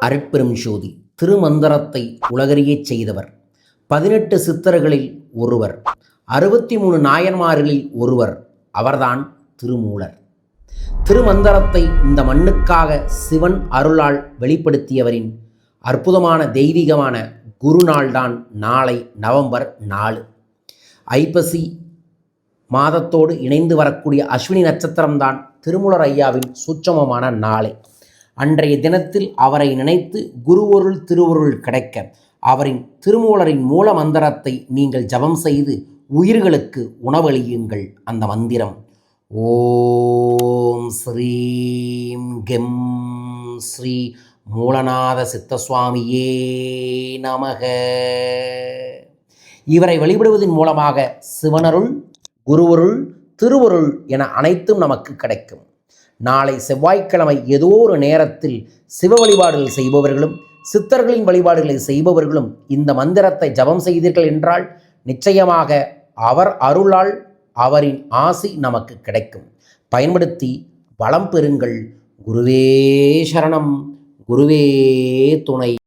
அருட்பெரும் ஜோதி திருமந்திரத்தை உலகறியச் செய்தவர், 18 சித்தர்களில் ஒருவர், 63 நாயன்மார்களில் ஒருவர். அவர்தான் திருமூலர். திருமந்திரத்தை இந்த மண்ணுக்காக சிவன் அருளால் வெளிப்படுத்தியவரின் அற்புதமான தெய்வீகமான குருநாள்தான் நாளை நவம்பர் 4. ஐப்பசி மாதத்தோடு இணைந்து வரக்கூடிய அஸ்வினி நட்சத்திரம்தான் திருமூலர் ஐயாவின் சூட்சமமான நாளை. அன்றைய தினத்தில் அவரை நினைத்து குருவொருள் திருவொருள் கிடைக்க அவரின் திருமூலரின் மூல மந்திரத்தை நீங்கள் ஜபம் செய்து உயிர்களுக்கு உணவளியுங்கள். அந்த மந்திரம் ஓம் ஸ்ரீம் கெம் ஸ்ரீ மூலநாத சித்தசுவாமியே நமக. இவரை வழிபடுவதன் மூலமாக சிவனருள், குருவருள், திருவருள் என அனைத்தும் நமக்கு கிடைக்கும். நாளை செவ்வாய்க்கிழமை ஏதோ ஒரு நேரத்தில் சிவ வழிபாடுகள் செய்பவர்களும் சித்தர்களின் வழிபாடுகளை செய்பவர்களும் இந்த மந்திரத்தை ஜபம் செய்தீர்கள் என்றால் நிச்சயமாக அவர் அருளால் அவரின் ஆசி நமக்கு கிடைக்கும். பயன்படுத்தி வளம் பெறுங்கள். குருவே சரணம், குருவே துணை.